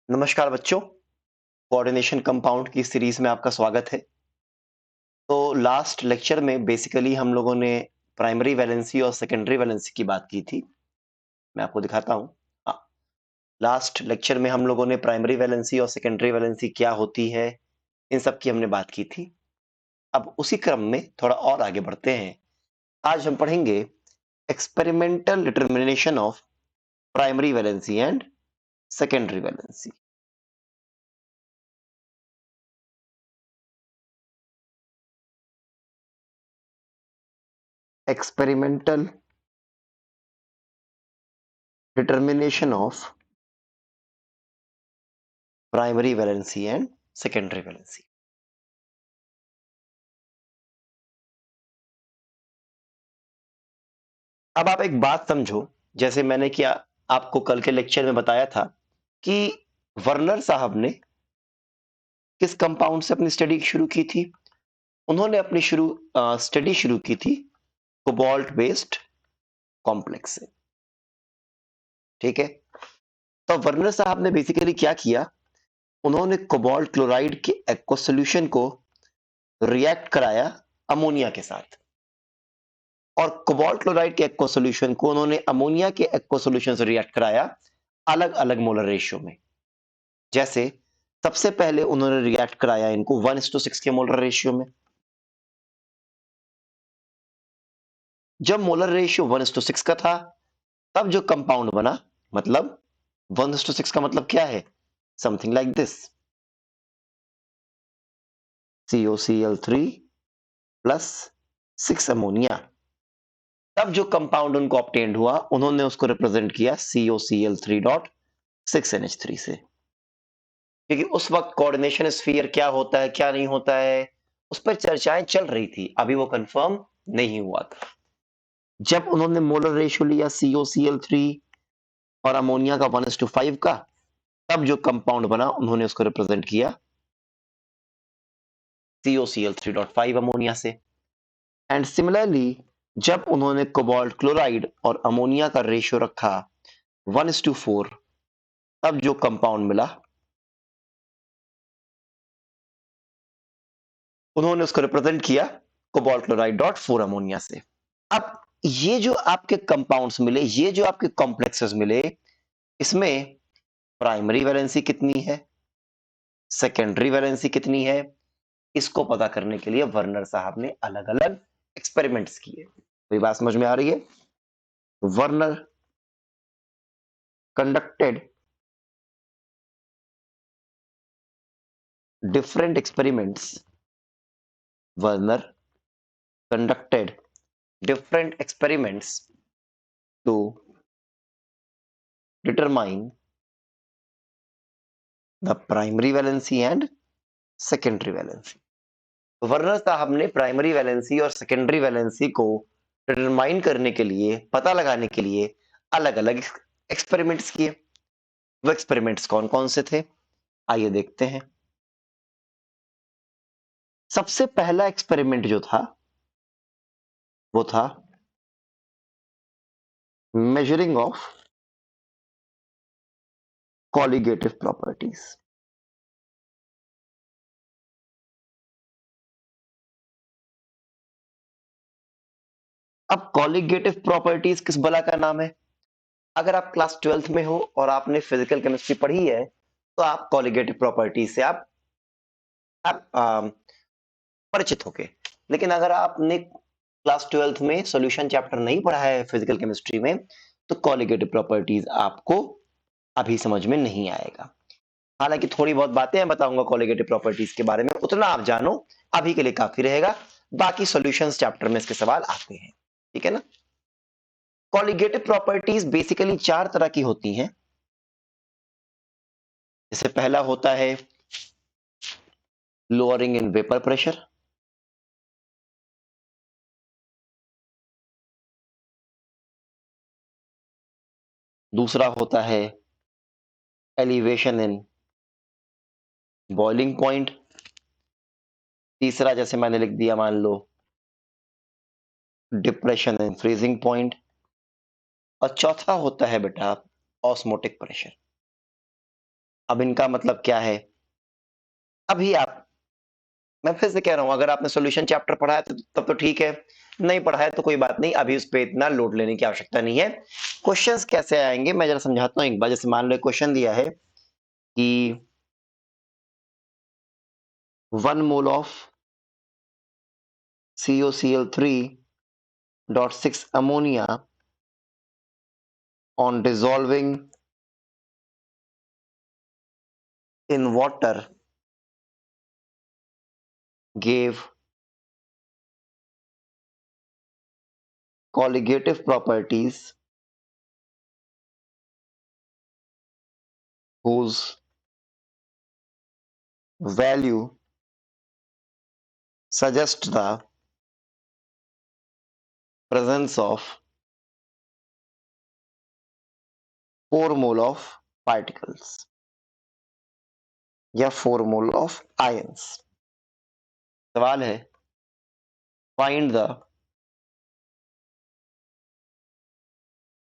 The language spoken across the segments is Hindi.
नमस्कार बच्चों, कोऑर्डिनेशन कंपाउंड की सीरीज में आपका स्वागत है। तो लास्ट लेक्चर में बेसिकली हम लोगों ने प्राइमरी वैलेंसी और सेकेंडरी वैलेंसी की बात की थी। मैं आपको दिखाता हूँ। हाँ, लास्ट लेक्चर में हम लोगों ने प्राइमरी वैलेंसी और सेकेंडरी वैलेंसी क्या होती है, इन सब की हमने बात की थी। अब उसी क्रम में थोड़ा और आगे बढ़ते हैं। आज हम पढ़ेंगे experimental determination of primary valency and secondary valency. Experimental determination of primary valency and secondary valency. अब आप एक बात समझो, जैसे मैंने क्या आपको कल के लेक्चर में बताया था कि वर्नर साहब ने किस कंपाउंड से अपनी स्टडी शुरू की थी। उन्होंने अपनी स्टडी शुरू की थी कोबाल्ट बेस्ड कॉम्प्लेक्स से। ठीक है, तो वर्नर साहब ने बेसिकली क्या किया, उन्होंने कोबाल्ट क्लोराइड के एक्वा सॉल्यूशन को रिएक्ट कराया अमोनिया के साथ, और कोबाल्ट क्लोराइड के एक्वा सॉल्यूशन को उन्होंने अमोनिया के एक्वा सॉल्यूशन से रिएक्ट कराया अलग अलग मोलर रेशियो में। जैसे सबसे पहले उन्होंने रिएक्ट कराया इनको 1:6 के मोलर रेशियो में। जब मोलर रेशियो 1:6 का था, तब जो कंपाउंड बना, मतलब 1:6 का मतलब क्या है, something like this, COCl3 plus 6 ammonia. तब जो कंपाउंड उनको ऑब्टेन्ड हुआ, उन्होंने उसको रिप्रेजेंट किया COCl3.6NH3 से, क्योंकि उस वक्त कोऑर्डिनेशन स्फीयर क्या होता है क्या नहीं होता है, उस पर चर्चाएं चल रही थी, अभी वो कंफर्म नहीं हुआ था। जब उन्होंने मोलर रेशियो लिया COCl3 और अमोनिया का 1:5 का, तब जो कंपाउंड बना उन्होंने उसको रिप्रेजेंट किया COCl3.5 अमोनिया से। एंड सिमिलरली जब उन्होंने कोबाल्ट क्लोराइड और अमोनिया का रेशियो रखा 1:4, तब जो कंपाउंड मिला उन्होंने उसको रिप्रेजेंट किया कोबाल्ट क्लोराइड डॉट 4 अमोनिया से। अब ये जो आपके कंपाउंड्स मिले, ये जो आपके कॉम्प्लेक्सेस मिले, इसमें प्राइमरी वैलेंसी कितनी है, सेकेंडरी वैलेंसी कितनी है, इसको पता करने के लिए वर्नर साहब ने अलग अलग एक्सपेरिमेंट्स किए। तो ये बात समझ में आ रही है। Werner conducted different experiments, Werner conducted different experiments to determine the primary valency and secondary valency. Werner साहब ने प्राइमरी वैलेंसी और सेकेंडरी वैलेंसी को डिटरमाइन करने के लिए, पता लगाने के लिए अलग अलग एक्सपेरिमेंट्स किए। वो एक्सपेरिमेंट्स कौन कौन से थे, आइए देखते हैं। सबसे पहला एक्सपेरिमेंट जो था वो था मेजरिंग ऑफ कॉलिगेटिव प्रॉपर्टीज। अब कॉलिगेटिव प्रॉपर्टीज किस बला का नाम है। अगर आप क्लास 12th में हो और आपने फिजिकल केमिस्ट्री पढ़ी है, तो आप कॉलिगेटिव प्रॉपर्टीज से आप परिचित होंगे। लेकिन अगर आपने क्लास 12th में सॉल्यूशन चैप्टर नहीं पढ़ा है फिजिकल केमिस्ट्री में, तो कॉलिगेटिव प्रॉपर्टीज आपको अभी समझ में नहीं आएगा। हालांकि थोड़ी बहुत बातें मैं बताऊंगा कॉलिगेटिव प्रॉपर्टीज के बारे में, उतना आप जानो अभी के लिए काफी रहेगा। बाकी सॉल्यूशंस चैप्टर में इसके सवाल आते हैं, ठीक है ना। कॉलिगेटिव प्रॉपर्टीज बेसिकली 4 तरह की होती हैं। जैसे पहला होता है लोअरिंग इन वेपर प्रेशर, दूसरा होता है एलिवेशन इन बॉइलिंग पॉइंट, तीसरा जैसे मैंने लिख दिया मान low depression in freezing point, और चौथा होता है बेटा ऑस्मोटिक प्रेशर। अब इनका मतलब क्या है? अभी आप, मैं फिर से कह रहा हूं, अगर आपने सॉल्यूशन चैप्टर पढ़ा है तो तब तो ठीक है, नहीं पढ़ा है तो कोई बात नहीं, अभी उस पर इतना लोड लेने की आवश्यकता नहीं है। क्वेश्चंस कैसे आएंगे मैं जरा समझाता हूं एक बार। जैसे मान लो क्वेश्चन दिया है कि 1 mole of COCl3.6 ammonia on dissolving in water gave colligative properties whose value suggests the presence of 4 mole of particles या 4 mole of ions। सवाल है find the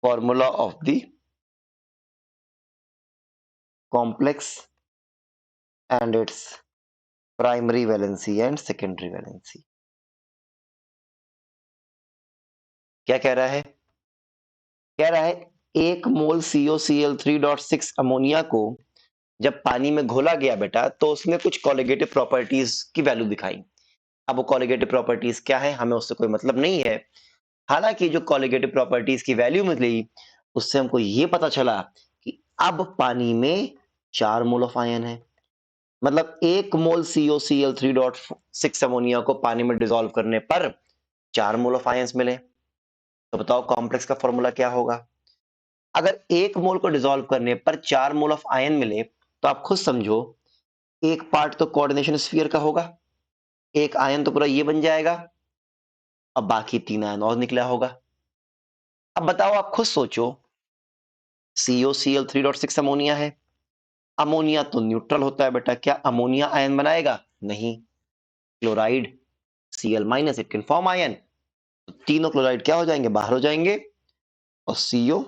formula of the complex and its primary valency and secondary valency। क्या कह रहा है? कह रहा है 1 मोल COCl3.6 अमोनिया को जब पानी में घोला गया बेटा तो उसमें कुछ कॉलिगेटिव प्रॉपर्टीज की वैल्यू दिखाई। अब वो कॉलिगेटिव प्रॉपर्टीज क्या है हमें उससे कोई मतलब नहीं है। हालांकि जो कॉलिगेटिव प्रॉपर्टीज की वैल्यू मिली उससे हमको ये पता चला कि अब पानी में 4 मोल ऑफ आयन है। मतलब 1 मोल COCl3.6 अमोनिया को पानी में डिसॉल्व करने पर 4 मोल ऑफ आयंस मिले। तो बताओ कॉम्प्लेक्स का फॉर्मूला क्या होगा? अगर 1 मोल को डिसॉल्व करने पर 4 मोल ऑफ आयन मिले तो आप खुद समझो, एक पार्ट तो कोऑर्डिनेशन स्फीयर का होगा, एक आयन तो पूरा ये बन जाएगा, अब बाकी 3 आयन और निकला होगा। अब बताओ, आप खुद सोचो, COCl3.6 अमोनिया है, अमोनिया तो न्यूट्रल होता है बेटा, क्या अमोनिया आयन बनाएगा? नहीं। Chloride Cl- it can form ion, तो तीनों क्लोराइड क्या हो जाएंगे? बाहर हो जाएंगे, और CO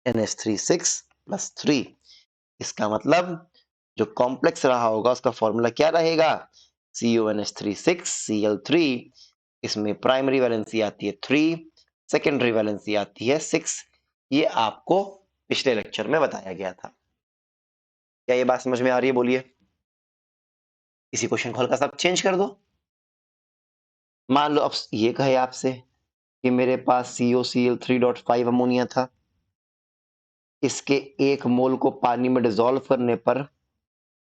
NH3 6+3। इसका मतलब जो कॉम्प्लेक्स रहा होगा उसका फॉर्मूला क्या रहेगा? CONH3 6Cl3। इसमें प्राइमरी वैलेंसी आती है 3, सेकेंडरी वैलेंसी आती है 6। ये आपको पिछले लेक्चर में बताया गया था। क्या ये बात समझ में आ रही है? बोलिए। इसी क्वेश्चन को हल्का सा चेंज कर दो। मान लो अब ये कहे आपसे कि मेरे पास COCl3.5 अमोनिया था, इसके 1 मोल को पानी में डिसॉल्व करने पर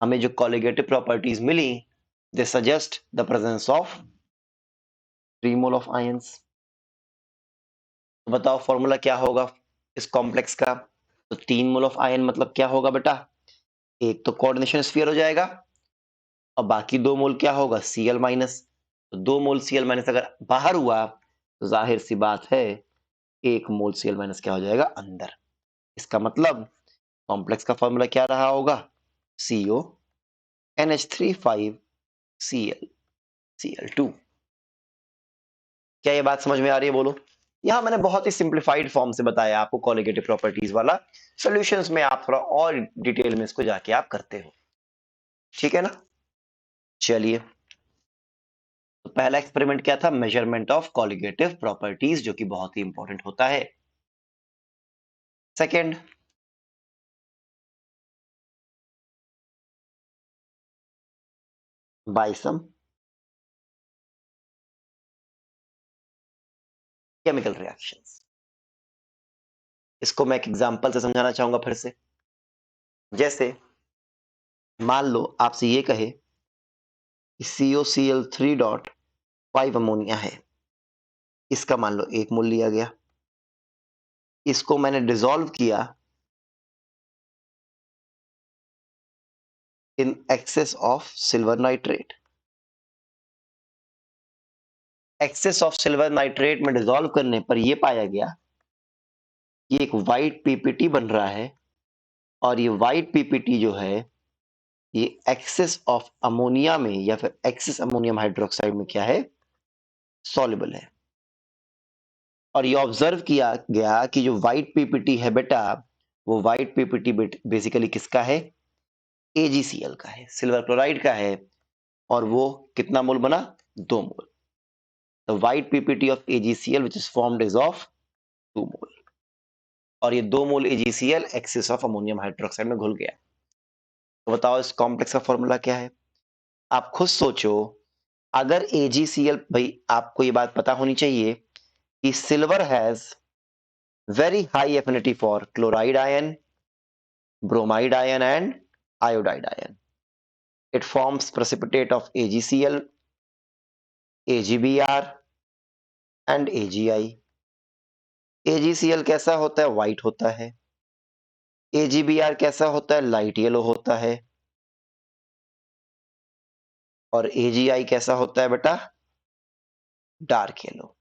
हमें जो कॉलिगेटिव प्रॉपर्टीज मिली, they suggest the presence of 3 mole of ions. तो बताओ फॉर्मूला क्या होगा इस कॉम्प्लेक्स का? तो 3 मोल ऑफ आयन मतलब क्या होगा बेटा? एक तो कोऑर्डिनेशन स्फीयर हो जाएगा, और बाकी 2 मोल क्या होगा? Cl-। तो 2 मोल Cl- अगर बाहर हुआ तो जाहिर सी बात है 1 मोल Cl- क्या हो जाएगा? अंदर। इसका मतलब कॉम्प्लेक्स का फॉर्मूला क्या रहा होगा? CO NH3 5 Cl2। क्या ये बात समझ में आ रही है? बोलो। यहाँ मैंने बहुत ही सिंप्लीफाइड फॉर्म से बताया आपको कॉलिगेटिव प्रॉपर्टीज वाला। सॉल्यूशंस में आप थोड़ा और डिटेल में इसको जाके आप करते हो, ठीक है ना? चलिए, तो पहला एक्सपेरिमेंट क्या था? मेजरमेंट ऑफ कॉलिगेटिव प्रॉपर्टीज, जो कि बहुत ही इंपॉर्टेंट होता है। Second, by some chemical reactions. इसको मैं एक एग्जांपल से समझाना चाहूंगा फिर से। जैसे मान लो आपसे ये कहे कि COCl3.5 अमोनिया है, इसका मान लो 1 मोल लिया गया, इसको मैंने डिसॉल्व किया in excess of silver nitrate. Excess of silver nitrate में डिसॉल्व करने पर यह पाया गया कि एक व्हाइट पीपीटी बन रहा है, और ये व्हाइट पीपीटी जो है ये एक्सेस ऑफ अमोनिया में या फिर एक्सेस अमोनियम हाइड्रोक्साइड में क्या है? सॉल्युबल है। और ये ऑब्जर्व किया गया कि जो व्हाइट पीपीटी है बेटा, वो व्हाइट पीपीटी बेसिकली किसका है? AgCl का है, सिल्वर क्लोराइड का है, और वो कितना मोल बना? 2 mole. The white PPT of AgCl which is formed is of 2 mole, और ये 2 mole AgCl excess of ammonium hydroxide में घुल गया। तो बताओ इस कॉम्प्लेक्स का फॉर्मूला क्या है? आप खुद सोचो, अगर AgCl, भाई आपको ये बात पता होनी चाहिए कि silver has very high affinity for chloride ion, bromide ion and iodide ion. It forms precipitate of AgCl, AgBr and AgI. AgCl कैसा होता है? व्हाइट होता है। AgBr कैसा होता है? लाइट येलो होता है। और AgI कैसा होता है बेटा? Dark yellow.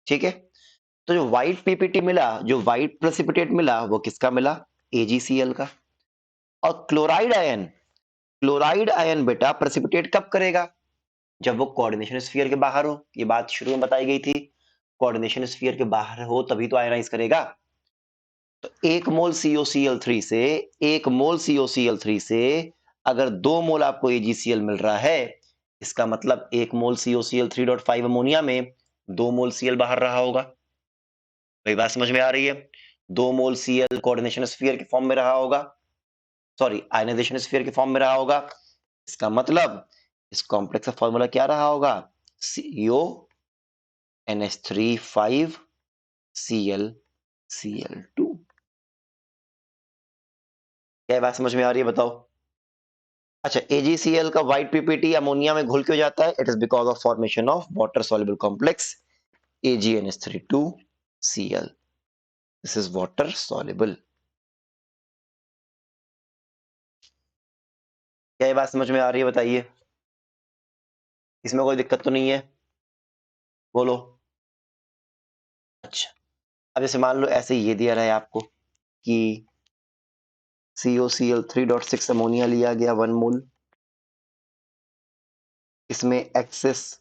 ठीक है, तो जो व्हाइट पीपीटी मिला, जो व्हाइट प्रेसिपिटेट मिला, वो किसका मिला? AgCl का। और क्लोराइड आयन बेटा प्रेसिपिटेट कब करेगा? जब वो कोऑर्डिनेशन स्फीयर के बाहर हो। ये बात शुरू में बताई गई थी, कोऑर्डिनेशन स्फीयर के बाहर हो तभी तो आयनाइज करेगा। तो 1 मोल COCl3 से अगर 2 मोल आपको AgCl मिल रहा है, इसका मतलब 1 मोल COCl3.5 अमोनिया में 2 मोल Cl बाहर रहा होगा। वही बात समझ में आ रही है? 2 मोल Cl कोऑर्डिनेशन स्फीयर के फॉर्म में रहा होगा, सॉरी आयनाइजेशन स्फीयर के फॉर्म में रहा होगा। इसका मतलब इस कॉम्प्लेक्स का फॉर्मूला क्या रहा होगा? CONH3 5Cl Cl2। क्या बात समझ में आ रही है? बताओ। अच्छा, AgCl का व्हाइट पीपीटी अमोनिया में घुल क्यों जाता है? It is because of formation of water soluble complex AgNH3 2Cl। This is water soluble. क्या ये बात समझ में आ रही है? बताइए, इसमें कोई दिक्कत तो नहीं है? बोलो। अच्छा, अब जैसे मान लो ऐसे ये दिया रहा है आपको कि COCl3.6 अमोनिया लिया गया 1 मोल, इसमें एक्सेस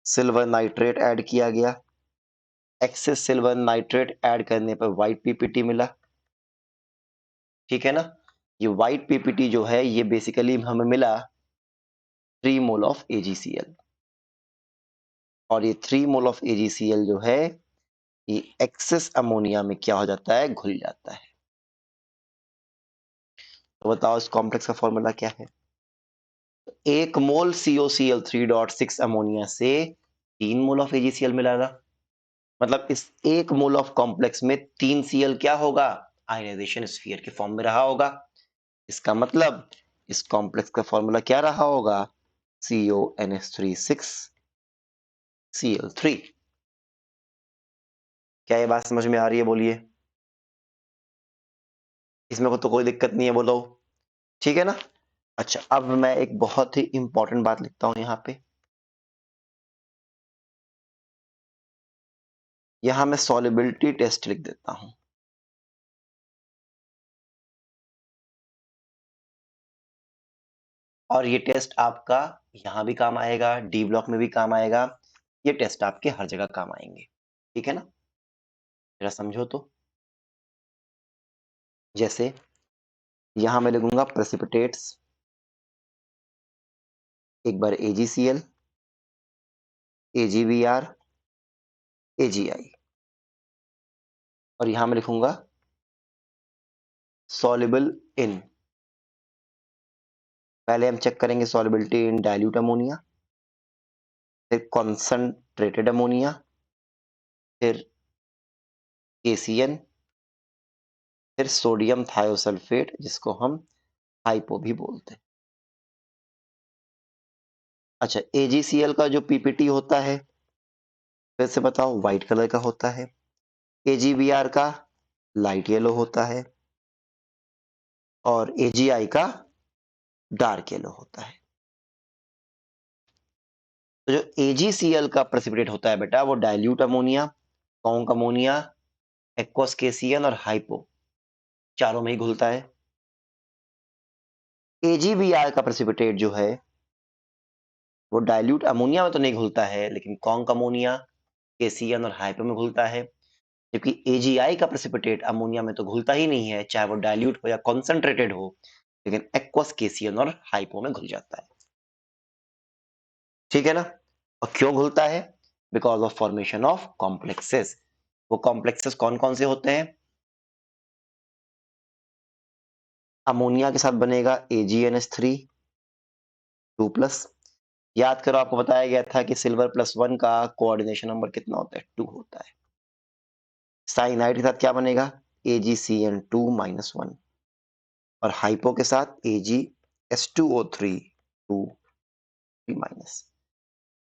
सिल्वर नाइट्रेट ऐड किया गया। एक्सेस सिल्वर नाइट्रेट ऐड करने पर व्हाइट पीपीटी मिला। ठीक है ना? ये व्हाइट पीपीटी जो है ये बेसिकली हमें मिला 3 मोल ऑफ AgCl, और ये 3 मोल ऑफ AgCl जो है ये एक्सेस अमोनिया में क्या हो जाता है? घुल जाता है। तो बताओ इस कॉम्प्लेक्स का फॉर्मूला क्या है? 1 मोल COCl3.6 अमोनिया से 3 मोल ऑफ AgCl मिला ना, मतलब इस 1 मोल ऑफ कॉम्प्लेक्स में 3 Cl क्या होगा? आयनाइजेशन स्फीयर के फॉर्म में रहा होगा। इसका मतलब इस कॉम्प्लेक्स का फॉर्मूला क्या रहा होगा? CONH3 6Cl3। क्या ये बात समझ में आ रही है? बोलिए। इसमें तो कोई दिक्कत नहीं है, बोलो। ठीक है ना? अच्छा, अब मैं एक बहुत ही इंपॉर्टेंट बात लिखता हूं यहाँ पे। यहां मैं सॉल्युबिलिटी टेस्ट लिख देता हूं। और ये टेस्ट आपका यहां भी काम आएगा, डी ब्लॉक में भी काम आएगा। ये टेस्ट आपके हर जगह काम आएंगे। ठीक है ना? जरा समझो तो। जैसे यहां मैं लिखूंगा प्रेसिपिटेट्स, एक बार AgCl, AgBr, AgI, और यहां मैं लिखूंगा सॉल्युबल इन। पहले हम चेक करेंगे सॉल्युबिलिटी इन डाइल्यूट अमोनिया, फिर कॉन्सनट्रेटेड अमोनिया, फिर KCN, फिर सोडियम थायोसल्फेट जिसको हम हाइपो भी बोलते हैं। अच्छा, AgCl का जो पीपीटी होता है फिर से बताओ, व्हाइट कलर का होता है। AgBr का लाइट येलो होता है, और AgI का डार्क येलो होता है। तो जो AgCl का प्रेसिपिटेट होता है बेटा वो dilute ammonia, conc ammonia, aqueous KCN और हाइपो चारों में ही घुलता है। AgBr का प्रेसिपिटेट जो है वो डाइल्यूट अमोनिया में तो नहीं घुलता है, लेकिन कॉन्क अमोनिया, KCN और हाइपो में घुलता है, जबकि AgI का प्रेसिपिटेट अमोनिया में तो घुलता ही नहीं है, चाहे वो डाइल्यूट हो या कॉन्सेंट्रेटेड हो, लेकिन एक्वस KCN और हाइपो में घुल जाता है। ठीक है ना? और क्यों घुलता है? Because of formation of complexes. वो कॉम्प्लेक्सेस कौन कौन से होते हैं? अमोनिया के साथ बनेगा AgNH3 2+। याद करो, आपको बताया गया था कि सिल्वर +1 का कोऑर्डिनेशन नंबर कितना होता है? 2 होता है। साइनाइड के साथ क्या बनेगा? AgCN2-1 और हाइपो के साथ AgS2O3 2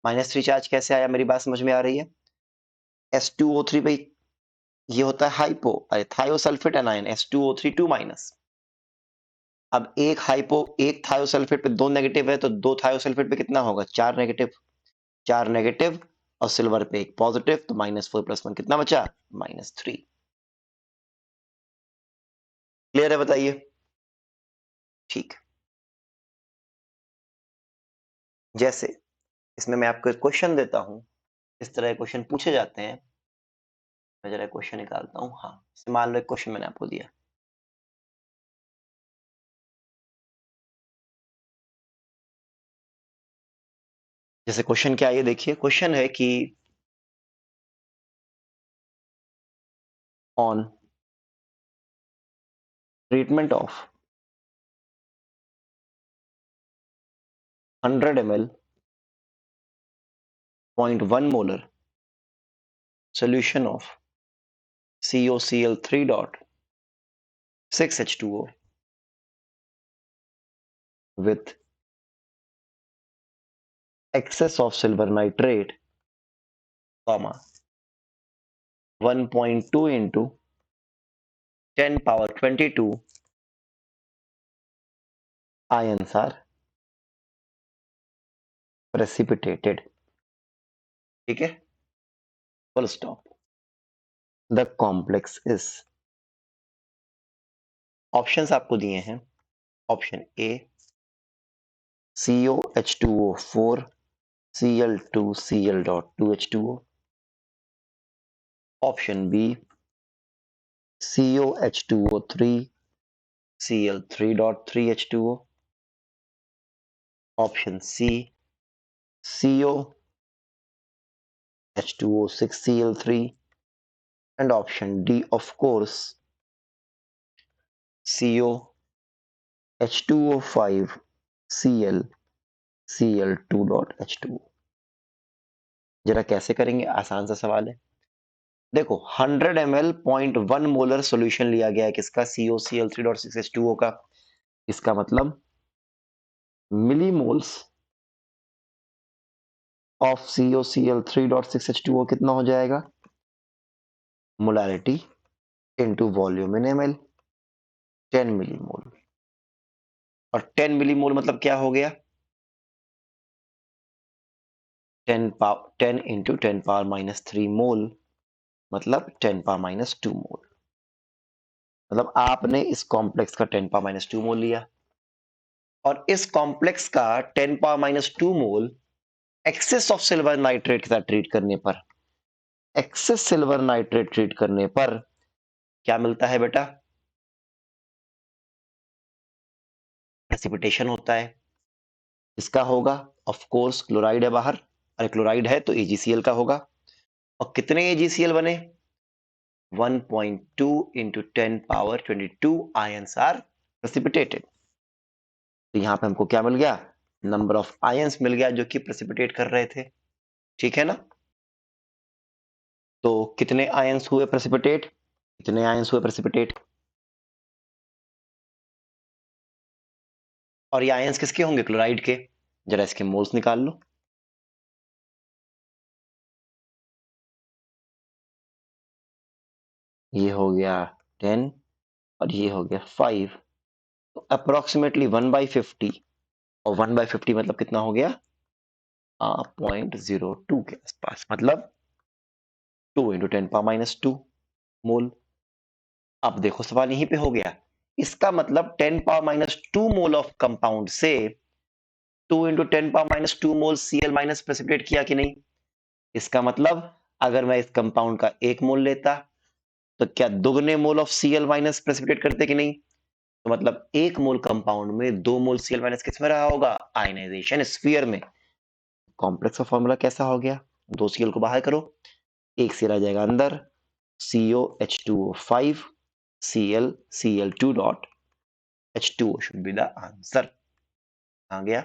-3 चार्ज कैसे आया? मेरी बात समझ में आ रही है? S2O3 भाई ये होता है हाइपो, अरे थायोसल्फेट एनायन S2O3 2-। अब एक थायोसल्फेट पे 2 नेगेटिव है, तो 2 थायोसल्फेट पे कितना होगा? 4 नेगेटिव। 4 नेगेटिव और सिल्वर पे 1 पॉजिटिव, तो -4 + 1 कितना बचा? -3। क्लियर है? बताइए। ठीक। जैसे इसमें मैं आपको एक क्वेश्चन देता हूं, इस तरह के क्वेश्चन पूछे जाते हैं। मैं जरा क्वेश्चन निकालता हूं। हाँ, मान लो एक क्वेश्चन मैंने आपको दिया। जैसे क्वेश्चन क्या है ये देखिए। क्वेश्चन है कि on treatment of 100 ml 0.1 molar solution of COCl3.6H2O with excess of silver nitrate, 1.2 into 10^22 ions are precipitated. ठीक है, full stop. The complex is, options आपको दिए हैं। Option A COH2O4 Cl2Cl.2H2O, option B COH2O3 Cl3.3H2O, option C COH2O6 Cl3, and option D, of course, COH2O5 Cl Cl2.H2O। जरा कैसे करेंगे? आसान सा सवाल है। देखो 100 ml 0.1 मोलर सॉल्यूशन लिया गया है किसका? COCl3.6H2O का। इसका मतलब मिलीमोल्स ऑफ COCl3.6H2O कितना हो जाएगा? मोलारिटी इनटू वॉल्यूम इन ml, 10 मिलीमोल। और 10 मिलीमोल मतलब क्या हो गया? 10 into 10⁻³ मोल, मतलब 10⁻² मोल। मतलब आपने इस कॉम्प्लेक्स का 10⁻² मोल लिया और इस कॉम्प्लेक्स का 10⁻² मोल एक्सेस ऑफ सिल्वर नाइट्रेट के साथ ट्रीट करने पर, एक्सेस सिल्वर नाइट्रेट ट्रीट करने पर क्या मिलता है बेटा? प्रेसिपिटेशन होता है। इसका होगा ऑफ कोर्स, क्लोराइड है बाहर, अरे क्लोराइड है तो AgCl का होगा। और कितने AgCl बने? 1.2 into 10⁻22 ions are precipitated। तो यहां पे हमको क्या मिल गया? नंबर ऑफ आयंस मिल गया जो कि प्रेसिपिटेट कर रहे थे। ठीक है ना? तो कितने आयंस हुए प्रेसिपिटेट? कितने आयंस हुए प्रेसिपिटेट? और ये आयंस किसके होंगे? क्लोराइड के। जरा इसके मोल्स निकाल लो। ये हो गया 10 और ये हो गया 5, तो अप्रोक्सीमेटली 1/50। और 1/50 मतलब कितना हो गया? 0.02 के आसपास, मतलब 2 into 10⁻² मोल। अब देखो सवाल यहीं पे हो गया। इसका मतलब 10⁻² मोल ऑफ कंपाउंड से 2 into 10⁻² मोल Cl- प्रेसिपिटेट किया कि नहीं? इसका मतलब अगर मैं इस कंपाउंड का 1 मोल लेता तो क्या दुगने mole of Cl minus precipitate करते कि नहीं? तो मतलब 1 मोल कंपाउंड में 2 मोल Cl माइनस किस में रहा होगा? आयनाइजेशन स्फीयर में। कॉम्प्लेक्स का फॉर्मूला कैसा हो गया? 2 Cl को बाहर करो, 1 Cl आ जाएगा अंदर, COH2O5 Cl Cl2 dot H2O should be the answer। आ गया?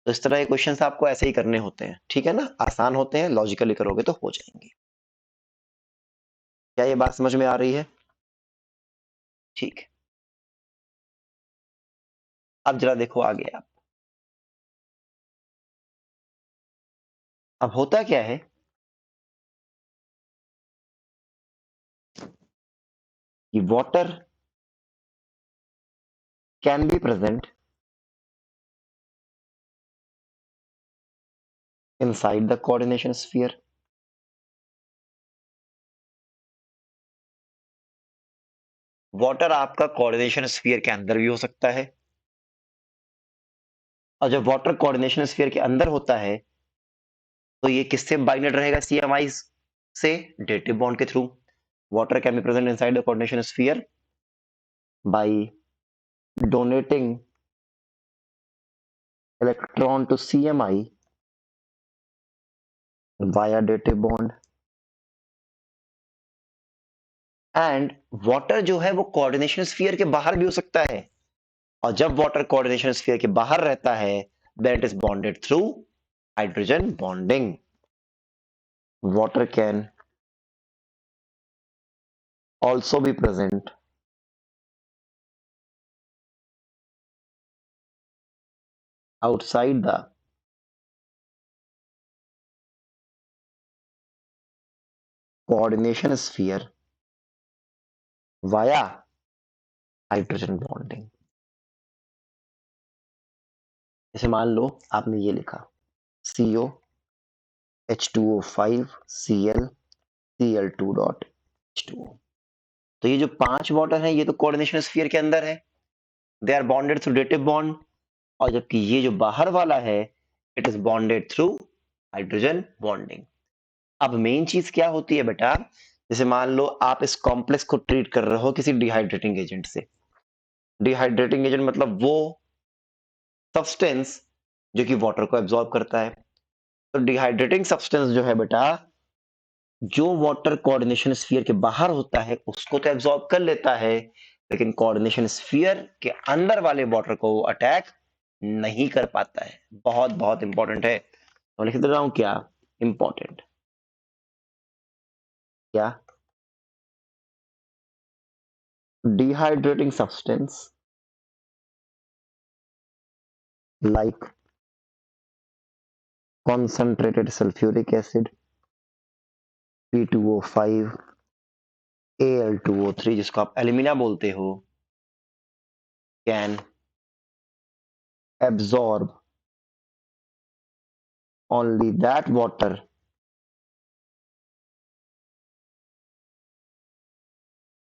तो इस तरह के क्वेश्चंस आपको ऐसे ही करने होते हैं, ठीक है ना? आसान होते हैं, लॉजिकली करोगे तो हो जाएंगे। क्या ये बात समझ में आ रही है? ठीक है। अब जरा देखो आगे आप। अब होता क्या है कि water can be present inside the coordination sphere. Water आपका कोऑर्डिनेशन स्फीयर के अंदर भी हो सकता है, और जब वाटर कोऑर्डिनेशन स्फीयर के अंदर होता है तो ये किससे बाइंडेड रहेगा? CMI से, डेटिव बॉन्ड के through. Water can be present inside the coordination sphere by donating electron to CMI via dative bond। And water जो है वो कोऑर्डिनेशन स्फीयर के बाहर भी हो सकता है, और जब वाटर कोऑर्डिनेशन स्फीयर के बाहर रहता है then it is bonded through hydrogen bonding। Water can also be present outside the coordination sphere via hydrogen bonding। जैसे मान लो आपने ये लिखा CO H2O5 Cl Cl2 dot H2O। तो ये जो 5 वाटर है ये तो कोऑर्डिनेशन स्फीयर के अंदर है, they are bonded through dative bond. और जबकि ये जो बाहर वाला है it is bonded through hydrogen bonding. अब मेन चीज क्या होती है बेटा? जैसे मान लो आप इस कॉम्प्लेक्स को ट्रीट कर रहे हो किसी डिहाइड्रेटिंग एजेंट से। डिहाइड्रेटिंग एजेंट मतलब वो सब्सटेंस जो कि वाटर को एब्जॉर्ब करता है। तो डिहाइड्रेटिंग सब्सटेंस जो है बेटा, जो वाटर कोऑर्डिनेशन स्फीयर के बाहर होता है उसको तो एब्जॉर्ब कर लेता है, लेकिन कोऑर्डिनेशन स्फीयर के अंदर वाले वाटर को वो अटैक नहीं कर पाता है। बहुत बहुत इंपॉर्टेंट है। तो लिख दे रहा हूं क्या इंपॉर्टेंट? क्या? Dehydrating substance like concentrated sulfuric acid, P2O5, Al2O3 जिसको आप एल्यूमिना बोलते हो, can absorb only that water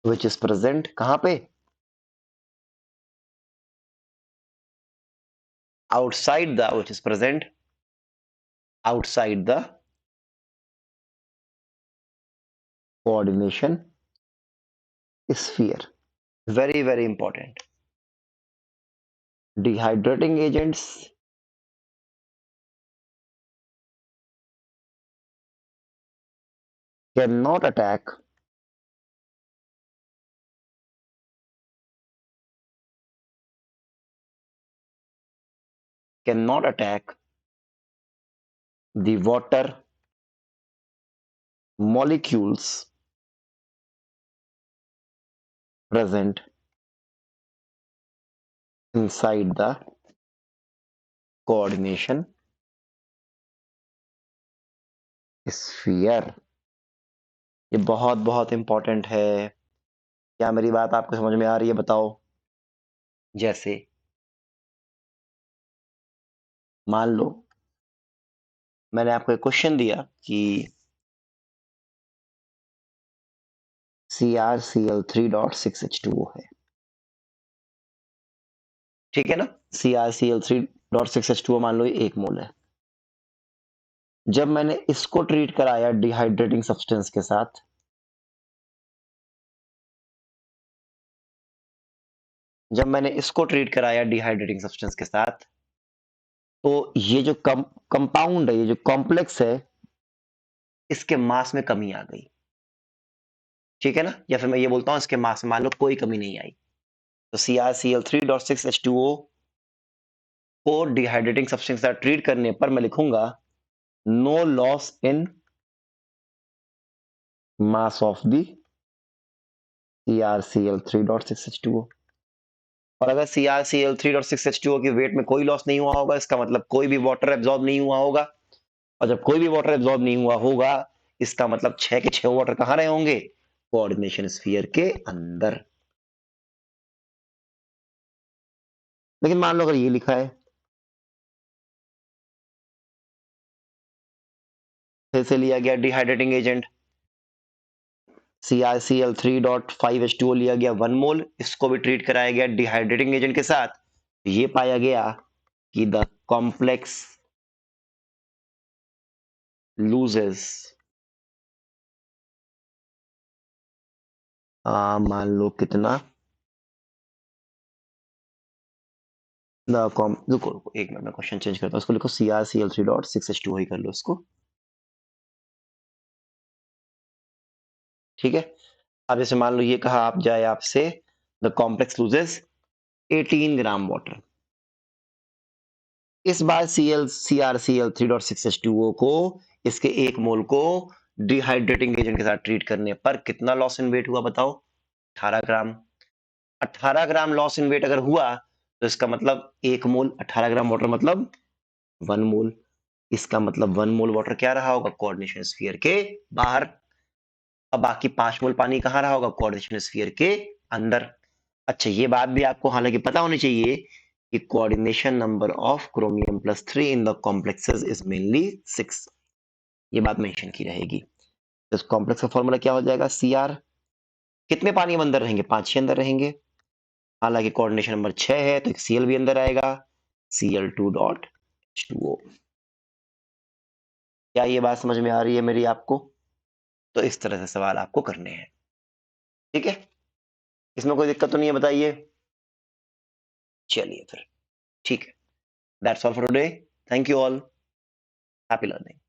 which is present कहां पे? outside the which is present outside the coordination sphere। Very very important। Dehydrating agents cannot attack the water molecules present inside the coordination sphere। ये बहुत बहुत इंपॉर्टेंट है। क्या मेरी बात आपको समझ में आ रही है? बताओ। जैसे मान लो मैंने आपको एक क्वेश्चन दिया कि CrCl3.6H2O है, ठीक है ना? CrCl3.6H2O मान लो ये 1 मोल है। जब मैंने इसको ट्रीट कराया डिहाइड्रेटिंग सब्सटेंस के साथ, जब मैंने इसको ट्रीट कराया डिहाइड्रेटिंग सब्सटेंस के साथ, तो ये जो कंपाउंड है, ये जो कॉम्प्लेक्स है, इसके मास में कमी आ गई। ठीक है ना? या फिर मैं ये बोलता हूं इसके मास में मान लो कोई कमी नहीं आई, तो CrCl3.6H2O को डिहाइड्रेटिंग सब्सटेंस के साथ ट्रीट करने पर मैं लिखूंगा no loss in mass of the CrCl3.6H2O। और अगर CrCl3.6H2O की वेट में कोई लॉस नहीं हुआ होगा, इसका मतलब कोई भी वाटर एब्जॉर्ब नहीं हुआ होगा। और जब कोई भी वाटर एब्जॉर्ब नहीं हुआ होगा, इसका मतलब 6 के 6 वाटर कहां रहे होंगे? कोऑर्डिनेशन स्फीयर के अंदर। लेकिन मान लो अगर ये लिखा है, फिर से लिया गया डिहाइड्रेटिंग एजेंट CrCl3.5H2O लिया गया 1 मोल, इसको भी ट्रीट कराया गया डिहाइड्रेटिंग एजेंट के साथ। ये पाया गया कि द कॉम्प्लेक्स लूजेस, मान लो कितना, रुको रुको एक मिनट, मैं क्वेश्चन चेंज करता हूँ, इसको लिखो CrCl3.6H2O ही कर लो इसको। ठीक है, अब जैसे मान लो ये कहा आप जाए आपसे the complex loses 18 gram water. इस बार CrCl3.6H2O को, इसके 1 मोल को डिहाइड्रेटिंग एजेंट के साथ ट्रीट करने पर कितना लॉस इन वेट हुआ बताओ? 18 ग्राम। 18 ग्राम लॉस इन वेट अगर हुआ, तो इसका मतलब 1 मोल 18 ग्राम वाटर मतलब 1 मोल। इसका मतलब 1 मोल वाटर क्या रहा होगा? कोऑर्डिनेशन स्फीयर के बाहर। अब बाकी 5 मोल पानी कहाँ रहा होगा? कोऑर्डिनेशन स्फीयर के अंदर। अच्छा, ये बात भी आपको हालांकि पता होनी चाहिए कि coordination number of chromium +3 in the complexes is mainly 6। ये बात मेंशन की रहेगी। तो इस कॉम्प्लेक्स का फॉर्मूला क्या हो जाएगा? Cr, कितने पानी अंदर रहेंगे? 5-6 अंदर रहेंगे। हालांकि कोऑर्डिनेशन नंबर 6 है तो एक Cl भी अंदर आएगा, Cl2.H2O। क्या ये बात समझ में आ रही है मेरी आपको? तो इस तरह से सवाल आपको करने हैं। ठीक है, इसमें कोई दिक्कत तो नहीं है बताइए? चलिए फिर, ठीक है। That's all for today. Thank you all. Happy learning.